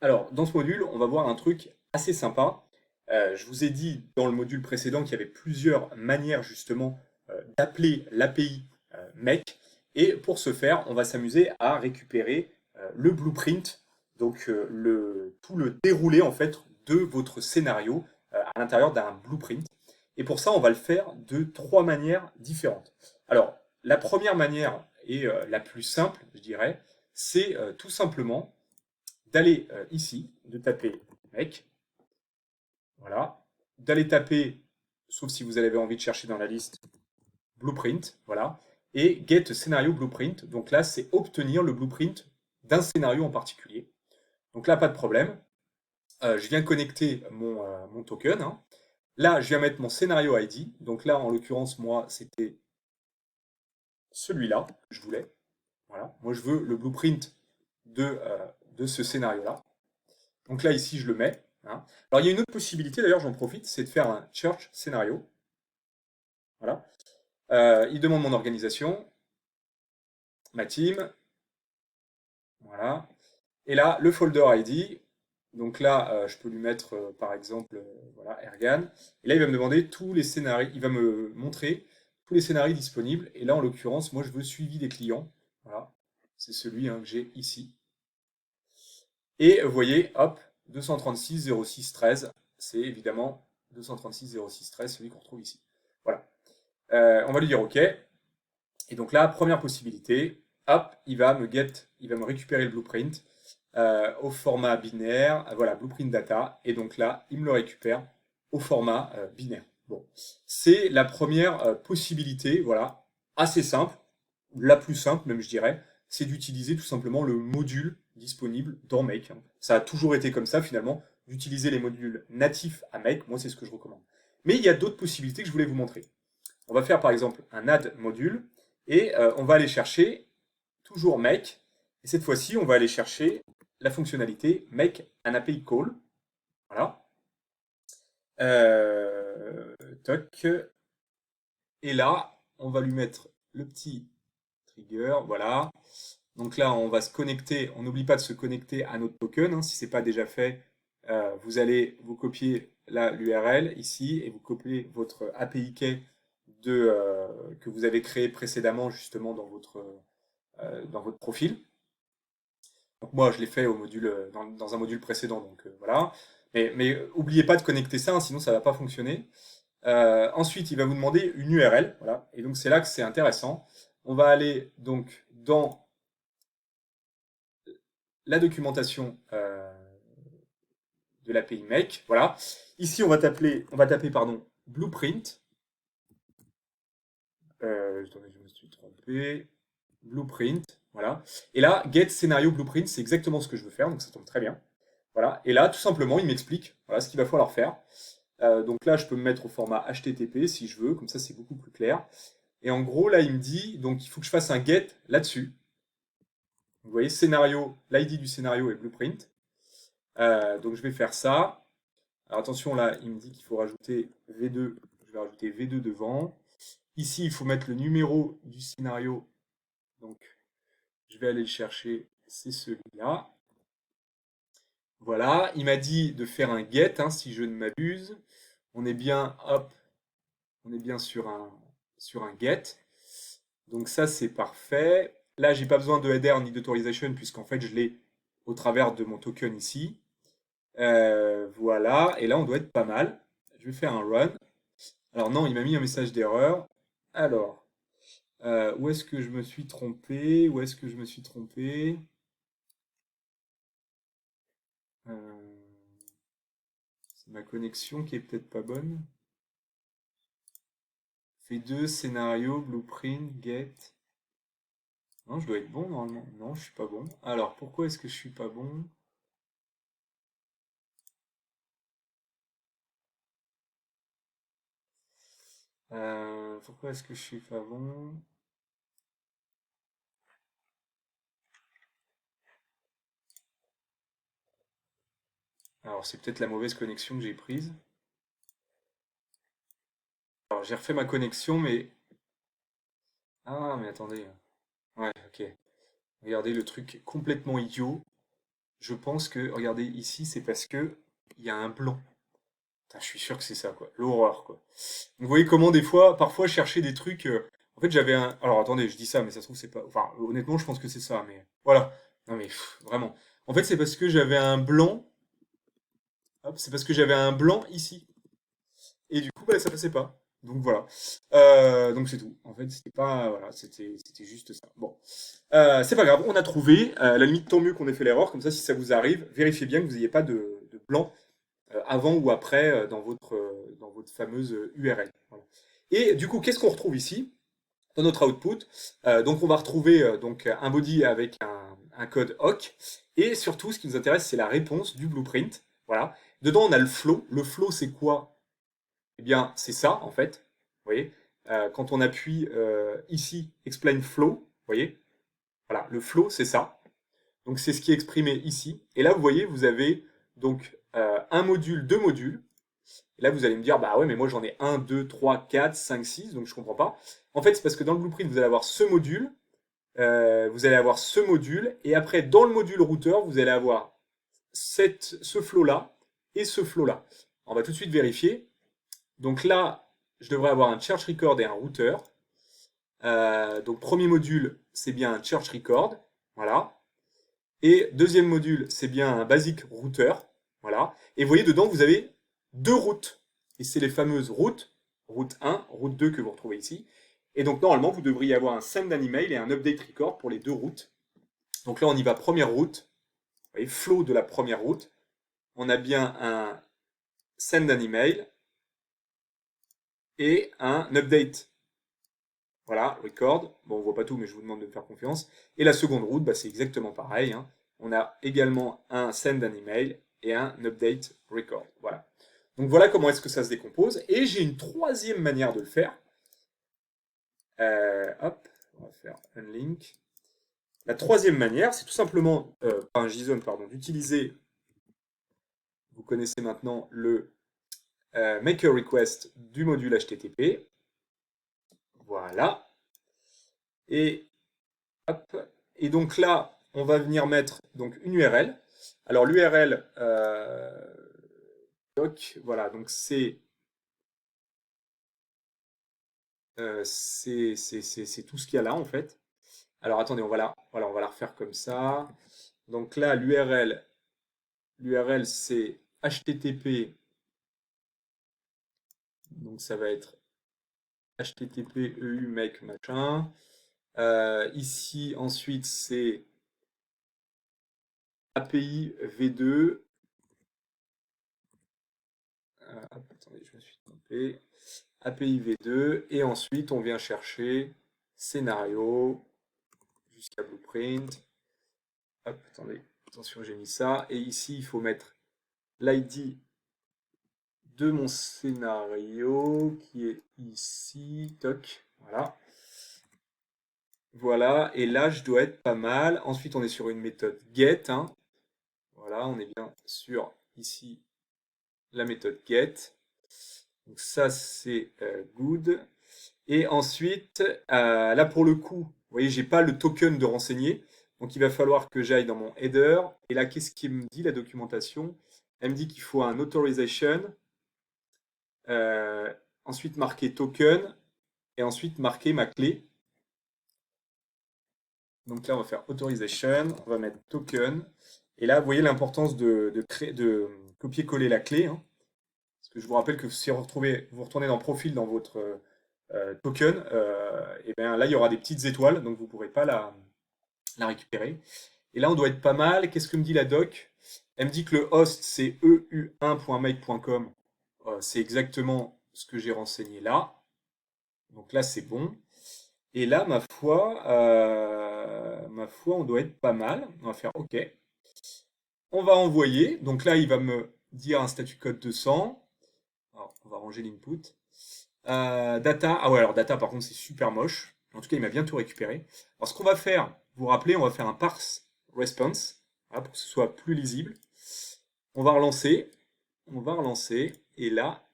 Alors, dans ce module, on va voir un truc assez sympa. Je vous ai dit dans le module précédent qu'il y avait plusieurs manières justement d'appeler l'API Make. Et pour ce faire, on va s'amuser à récupérer le blueprint, donc tout le déroulé en fait de votre scénario à l'intérieur d'un blueprint. Et pour ça, on va le faire de trois manières différentes. Alors, la première manière et la plus simple, je dirais, c'est tout simplement d'aller ici, de taper make, voilà, d'aller taper, sauf si vous avez envie de chercher dans la liste, blueprint, voilà, et get scénario blueprint. Donc là, c'est obtenir le blueprint d'un scénario en particulier. Donc là, pas de problème. Je viens connecter mon token, hein. Là, je viens mettre mon scénario ID. Donc là, en l'occurrence, moi, c'était celui-là que je voulais. Voilà. Moi, je veux le blueprint de ce scénario-là. Donc là, ici, je le mets, hein. Alors, il y a une autre possibilité, d'ailleurs, j'en profite, c'est de faire un church scénario. Voilà. Il demande mon organisation, ma team. Voilà. Et là, le folder ID. Donc là, je peux lui mettre, par exemple, voilà, Ergan. Et là, il va me demander tous les scénarios. Il va me montrer tous les scénarios disponibles. Et là, en l'occurrence, moi, je veux suivi des clients. Voilà. C'est celui hein, que j'ai ici. Et vous voyez, hop, 236 06 13, c'est évidemment 236 06 13, celui qu'on retrouve ici. Voilà. On va lui dire OK. Et donc là, première possibilité, hop, il va me récupérer le blueprint au format binaire, voilà, blueprint data, et donc là, il me le récupère au format binaire. Bon, c'est la première possibilité, voilà, assez simple, la plus simple même je dirais, c'est d'utiliser tout simplement le module disponible dans Make, hein. Ça a toujours été comme ça finalement, d'utiliser les modules natifs à Make, moi c'est ce que je recommande. Mais il y a d'autres possibilités que je voulais vous montrer. On va faire par exemple un add module, et on va aller chercher toujours Make, et cette fois-ci on va aller chercher la fonctionnalité Make an API Call. Voilà. Toc. Et là, on va lui mettre le petit trigger. Voilà. Donc là, on va se connecter. On n'oublie pas de se connecter à notre token, hein. Si ce n'est pas déjà fait, vous allez vous copier l'URL ici et vous copiez votre API key que vous avez créé précédemment justement dans votre profil. Donc moi, je l'ai fait au module, dans un module précédent, donc voilà. Mais n'oubliez pas de connecter ça, hein, sinon ça ne va pas fonctionner. Ensuite, il va vous demander une URL, voilà. Et donc c'est là que c'est intéressant. On va aller donc dans la documentation de l'API Make, voilà. Ici, on va taper pardon, blueprint. Attendez, je me suis trompé. Blueprint, voilà. Et là, get scénario blueprint, c'est exactement ce que je veux faire, donc ça tombe très bien. Voilà. Et là, tout simplement, il m'explique voilà, ce qu'il va falloir faire. Donc là, je peux me mettre au format HTTP si je veux, comme ça c'est beaucoup plus clair. Et en gros, là, il me dit, donc il faut que je fasse un get là-dessus. Vous voyez, scénario, l'ID du scénario est blueprint. Donc je vais faire ça. Alors attention, là, il me dit qu'il faut rajouter V2. Je vais rajouter V2 devant. Ici, il faut mettre le numéro du scénario. Donc, je vais aller le chercher. C'est celui-là. Voilà. Il m'a dit de faire un get, hein, si je ne m'abuse. On est bien, hop, on est bien sur un get. Donc ça, c'est parfait. Là, j'ai pas besoin de header ni d'autorisation puisqu'en fait, je l'ai au travers de mon token ici. Voilà. Et là, on doit être pas mal. Je vais faire un run. Alors non, il m'a mis un message d'erreur. Alors, où est-ce que je me suis trompé? Où est-ce que je me suis trompé? Euh, c'est ma connexion qui est peut-être pas bonne. Fait 2 scénario, blueprint, get. Non, je dois être bon normalement. Non, je suis pas bon. Alors, pourquoi est-ce que je suis pas bon? Pourquoi est-ce que je suis pas bon? Alors, c'est peut-être la mauvaise connexion que j'ai prise. Alors, j'ai refait ma connexion, mais... Ah, mais attendez. Ouais, ok. Regardez le truc complètement idiot. je pense que, regardez, ici, c'est parce que il y a un blanc. Putain, je suis sûr que c'est ça, quoi. L'horreur, quoi. Vous voyez comment, des fois, parfois, chercher des trucs... En fait, j'avais un... Alors, attendez, je dis ça, mais ça se trouve, c'est pas... Enfin, honnêtement, je pense que c'est ça, mais... Voilà. Non, mais vraiment. En fait, c'est parce que j'avais un blanc... Hop, c'est parce que j'avais un blanc ici. Et du coup, bah, ça passait pas. Donc voilà. Donc c'est tout. En fait, c'était pas, voilà, c'était juste ça. Bon, c'est pas grave. On a trouvé. À la limite, tant mieux qu'on ait fait l'erreur. Comme ça, si ça vous arrive, vérifiez bien que vous n'ayez pas de blanc avant ou après dans votre fameuse URL. Voilà. Et du coup, qu'est-ce qu'on retrouve ici dans notre output? Donc, on va retrouver donc un body avec un code awk. Et surtout, ce qui nous intéresse, c'est la réponse du blueprint. Voilà. Dedans, on a le flow. Le flow, c'est quoi? Eh bien, c'est ça, en fait. Vous voyez, quand on appuie ici, explain flow, vous voyez, voilà, le flow, c'est ça. Donc, c'est ce qui est exprimé ici. Et là, vous voyez, vous avez donc un module, deux modules. Et là, vous allez me dire, bah ouais, mais moi, j'en ai un, 2, 3, 4, 5, 6, donc je comprends pas. En fait, c'est parce que dans le blueprint, vous allez avoir ce module, et après, dans le module routeur, vous allez avoir ce flow-là et ce flow-là. On va tout de suite vérifier. Donc là, je devrais avoir un church record et un router. Donc premier module, c'est bien un church record. Voilà. Et deuxième module, c'est bien un basic router. Voilà. Et vous voyez, dedans, vous avez deux routes. Et c'est les fameuses routes, route 1, route 2 que vous retrouvez ici. Et donc normalement, vous devriez avoir un send an email et un update record pour les deux routes. Donc là, on y va première route. Vous voyez, flow de la première route. On a bien un send an email et un update. Voilà, record. Bon, on voit pas tout, mais je vous demande de me faire confiance. Et la seconde route, bah, c'est exactement pareil, hein. On a également un send an email et un update record. Voilà. Donc voilà comment est-ce que ça se décompose. Et j'ai une troisième manière de le faire. Hop, on va faire un link. La troisième manière, c'est tout simplement, pas un JSON, pardon, d'utiliser, vous connaissez maintenant le make a request du module HTTP. Voilà. Et hop. Et donc là, on va venir mettre donc une URL. Alors l'URL, doc, voilà, donc c'est tout ce qu'il y a là en fait. Alors attendez, voilà, on va la refaire comme ça. Donc là, l'URL c'est HTTP. Donc ça va être HTTP EU make machin. Ici ensuite c'est API V2. Attendez, je me suis trompé. API V2. Et ensuite, on vient chercher scénario jusqu'à blueprint. Hop, attendez, attention, j'ai mis ça. Et ici, il faut mettre l'ID de mon scénario qui est ici. Toc, voilà. Voilà, et là, je dois être pas mal. Ensuite, on est sur une méthode get, hein. Voilà, on est bien sur ici la méthode get. Donc ça, c'est good. Et ensuite, là pour le coup, vous voyez, j'ai pas le token de renseigner. Donc il va falloir que j'aille dans mon header. Et là, qu'est-ce qu'il me dit la documentation? Elle me dit qu'il faut un authorization. Ensuite marquer token. Et ensuite marquer ma clé. Donc là, on va faire authorization. On va mettre token. Et là, vous voyez l'importance de copier-coller la clé, hein. Parce que je vous rappelle que si vous retournez dans profil dans votre token, et bien là, il y aura des petites étoiles. Donc vous ne pourrez pas la récupérer. Et là, on doit être pas mal. Qu'est-ce que me dit la doc? Elle me dit que le host, c'est eu1.make.com. C'est exactement ce que j'ai renseigné là. Donc là, c'est bon. Et là, ma foi, on doit être pas mal. On va faire OK. On va envoyer. Donc là, il va me dire un statut code 200. Alors, on va ranger l'input. Data. Ah ouais, alors data, par contre, c'est super moche. En tout cas, il m'a bien tout récupéré. Alors, ce qu'on va faire, vous vous rappelez, on va faire un parse response, voilà, pour que ce soit plus lisible. On va relancer. On va relancer. Et là,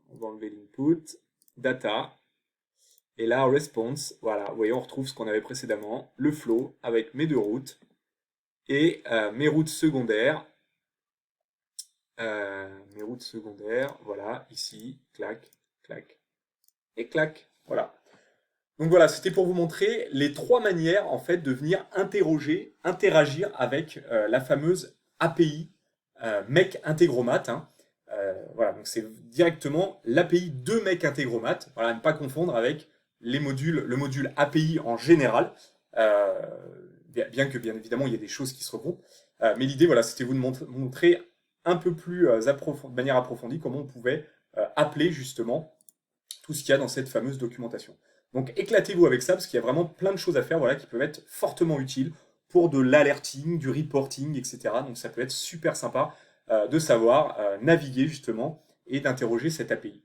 on va enlever l'input. Data. Et là, response. Voilà, vous voyez, on retrouve ce qu'on avait précédemment. Le flow avec mes deux routes. et mes routes secondaires, voilà, ici, clac, clac, et clac, voilà. Donc voilà, c'était pour vous montrer les trois manières en fait de venir interagir avec la fameuse API Make Integromat. Hein. Voilà, donc c'est directement l'API de Make Integromat. Voilà, ne pas confondre avec le module API en général. Euh, bien que bien évidemment il y a des choses qui se regroupent. Mais l'idée, voilà, c'était vous de montrer un peu plus de manière approfondie comment on pouvait appeler justement tout ce qu'il y a dans cette fameuse documentation. Donc éclatez-vous avec ça parce qu'il y a vraiment plein de choses à faire voilà, qui peuvent être fortement utiles pour de l'alerting, du reporting, etc. Donc ça peut être super sympa de savoir naviguer justement et d'interroger cette API.